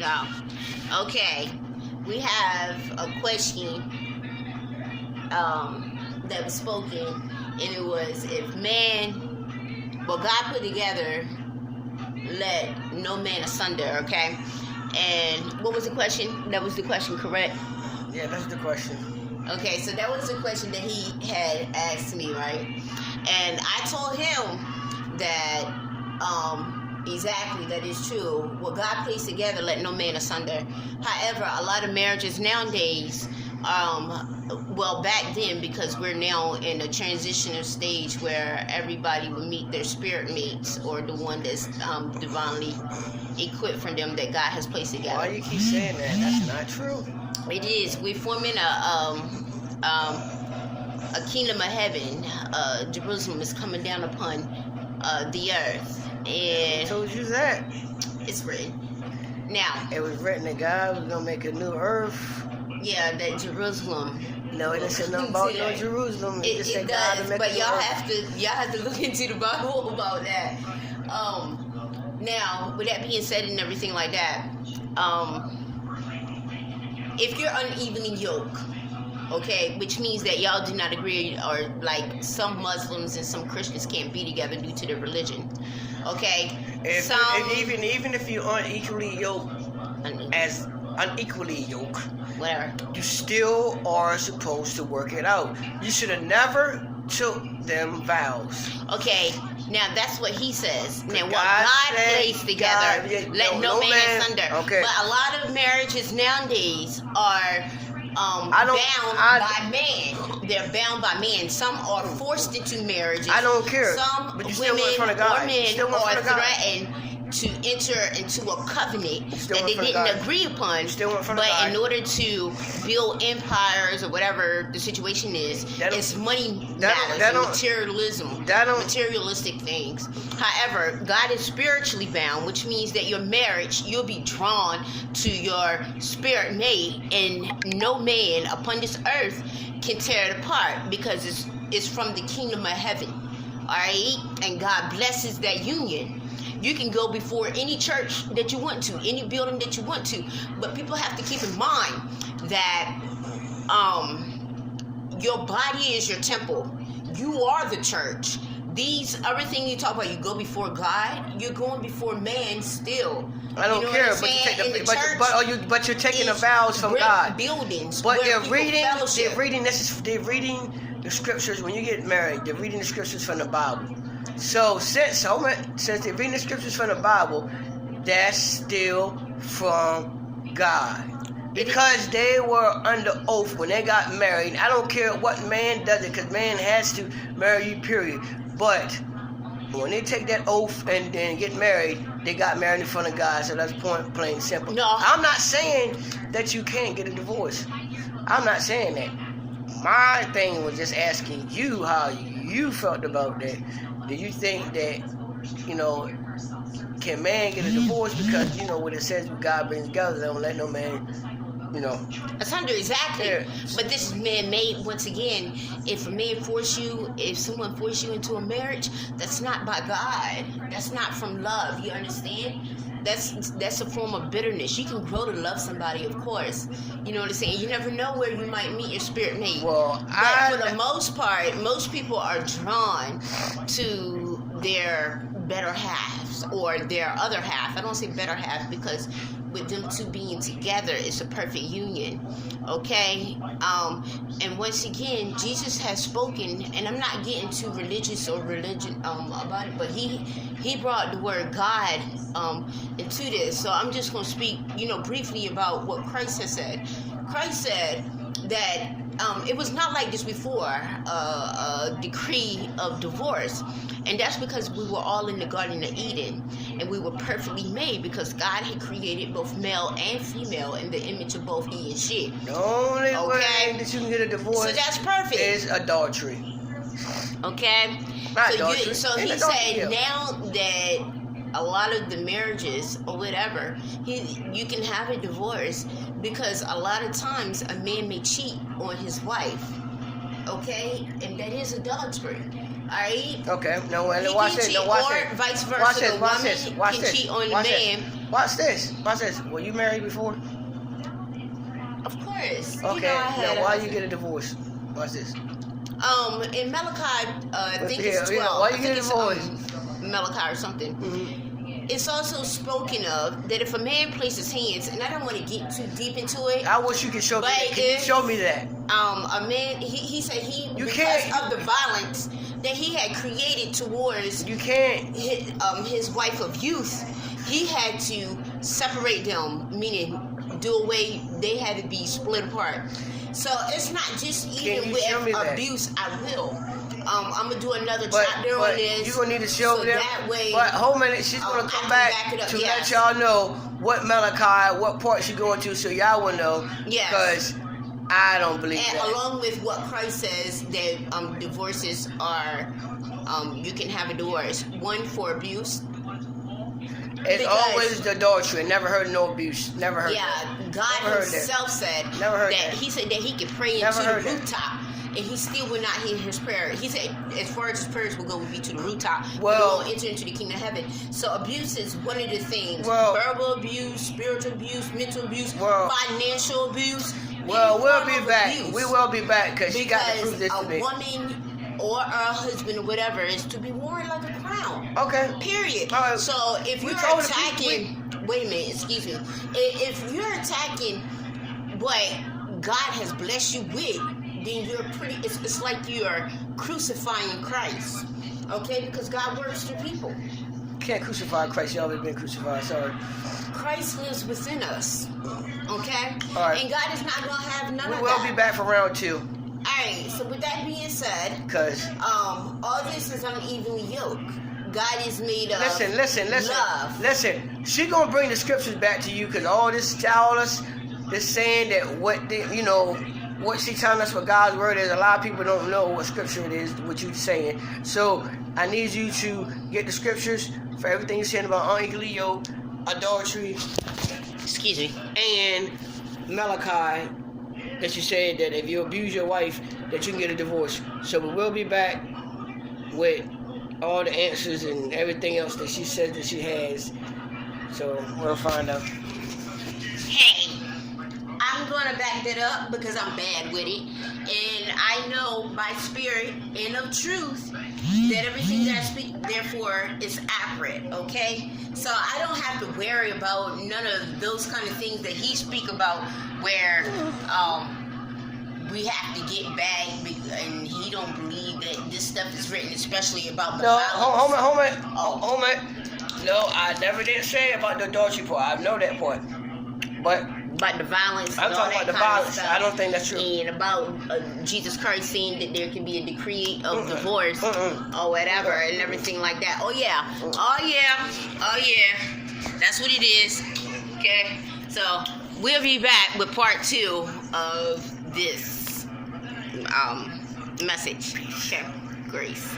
go. Okay, we have a question that was spoken, and it was, if man, what God put together, let no man asunder. Okay, and what was the question? That was the question, correct? Yeah, that's the question. Okay, so that was the question that he had asked me, right? And I told him that exactly, that is true. What God placed together, let no man asunder. However, a lot of marriages nowadays, well, back then, because we're now in a transitional stage where everybody will meet their spirit mates, or the one that's divinely equipped for them, that God has placed together. Why you keep saying that? That's not true. It is. We're forming a kingdom of heaven. Jerusalem is coming down upon the earth. And I told you that. It's written. Now, it was written that God was gonna make a new earth. Yeah, that Jerusalem. No, it didn't say nothing about no Jerusalem. It just said does, God to make but a new y'all earth. have to look into the Bible about that. Now, with that being said and everything like that, if you're unevenly yoked, okay, which means that y'all do not agree, or like some Muslims and some Christians can't be together due to their religion, okay? Even if you're unequally yoked, unequally yoked, whatever, you still are supposed to work it out. You should have never took them vows. Okay, now that's what he says. Now what God placed together, let no man asunder. Okay. But a lot of marriages nowadays are bound by man. They're bound by man. Some are forced into marriages. I don't care. Some but you women or men are threatened to enter into a covenant that they didn't agree upon. But in order to build empires or whatever the situation is, it's money matters and materialism, materialistic things. However, God is spiritually bound, which means that your marriage, you'll be drawn to your spirit mate, and no man upon this earth can tear it apart, because it's from the kingdom of heaven. Alright? And God blesses that union. You can go before any church that you want to, any building that you want to, but people have to keep in mind that your body is your temple. You are the church. Everything you talk about, you go before God, you're going before man still. I don't care, but you're taking the vows from God. Buildings, but they're reading the scriptures. When you get married, they're reading the scriptures from the Bible. So since they're reading the scriptures from the Bible, that's still from God. Because they were under oath when they got married. I don't care what man does it, because man has to marry you, period. But when they take that oath and then get married, they got married in front of God. So that's point plain simple. No. I'm not saying that you can't get a divorce. I'm not saying that. My thing was just asking you how you felt about that. Do you think that, can man get a divorce? Because, what it says, God brings together, don't let no man, Asunder, exactly. Yeah. But this is man-made. Once again, if someone force you into a marriage, that's not by God. That's not from love. You understand? That's a form of bitterness. You can grow to love somebody, of course. You know what I'm saying? You never know where you might meet your spirit mate. Well, but for the most part, most people are drawn to their better halves, or their other half. I don't say better half, because with them two being together, it's a perfect union. Okay? And once again, Jesus has spoken, and I'm not getting too religious or religion about it, but he brought the word God into this. So I'm just going to speak, briefly about what Christ has said. Christ said that it was not like this before, a decree of divorce. And that's because we were all in the Garden of Eden, and we were perfectly made, because God had created both male and female in the image of both he and she. The only way that you can get a divorce, so that's perfect, is adultery. Okay? So he said, now that a lot of the marriages or whatever, you can have a divorce, because a lot of times a man may cheat on his wife, okay, and that is adultery. Alright? Okay. No, he watch can this. cheat, No, watch or this. vice versa. Watch this. The watch woman this. Watch can this. cheat on the watch man. This. Watch this. Watch this. Were you married before? Of course. Okay. You know, I had Now, why you get a divorce? Watch this. In Malachi, I think it's 12. Why I you think get a it's, divorce? Malachi or something. Mm-hmm. It's also spoken of that if a man places hands, and I don't want to get too deep into it. I wish you could show me. But Can you show me that? A man, he said You because can't. of the violence that he had created towards You can't. his wife of youth, he had to separate them, meaning do away. They had to be split apart. So it's not just even you show me with that? abuse. I will. I'm gonna do another But chapter on this. you're gonna need to show so them. that way, But hold a minute, she's gonna I come can back back it up, to yes. let y'all know what Malachi, what part she going to, so y'all will know. Yes. Because I don't believe and that. along with what Christ says that divorces are, you can have a divorce. One for abuse. It's because- always the adultery. Never heard of no abuse. Never heard. Yeah, that. God Never heard himself said Never heard that that. he said that he could pray Never into heard the that. rooftop and he still would not hear his prayer. He said as far as his prayers will go would be to the rooftop. Well- Well, he won't enter into the kingdom of heaven. So abuse is one of the things. Well- verbal abuse, spiritual abuse, mental abuse, Well- financial abuse. Well, any we'll form be of back. abuse. We will be back because she got to Because prove this to a me. woman or a husband or whatever is to be worn like a crown. Okay. Period. All right. So if We you're told her- attacking, wait a minute, excuse me. If you're attacking what God has blessed you with, then you're pretty. It's like you're crucifying Christ, okay? Because God works through people. Can't crucify Christ. You already been crucified. Sorry. Christ lives within us, okay? All right. And God is not gonna have none We of will that. be back for round 2 All right. So with that being said, because all this is unevenly yoked. God is made of love. listen. She gonna bring the scriptures back to you because all this saying that what she telling us what God's word is. A lot of people don't know what scripture it is, what you saying. So I need you to get the scriptures for everything you're saying about unequally yoked, adultery, Excuse me. and Malachi. That you said that if you abuse your wife, that you can get a divorce. So we will be back with all the answers and everything else that she says that she has. So we'll find out. Hey, I'm gonna back that up because I'm bad with it, and I know by spirit and of truth that everything that I speak therefore is accurate. Okay, so I don't have to worry about none of those kind of things that he speak about, where we have to get back, and he don't believe that this stuff is written, especially about the No, violence. hold on. No, I never did say about the adultery part. I know that part. But About the violence. I'm and all talking about that the kind of violence. stuff. I don't think that's true. And about Jesus Christ saying that there can be a decree of divorce or whatever and everything like that. Oh yeah. That's what it is. Okay. So we'll be back with part 2 of this message. Okay. Grace.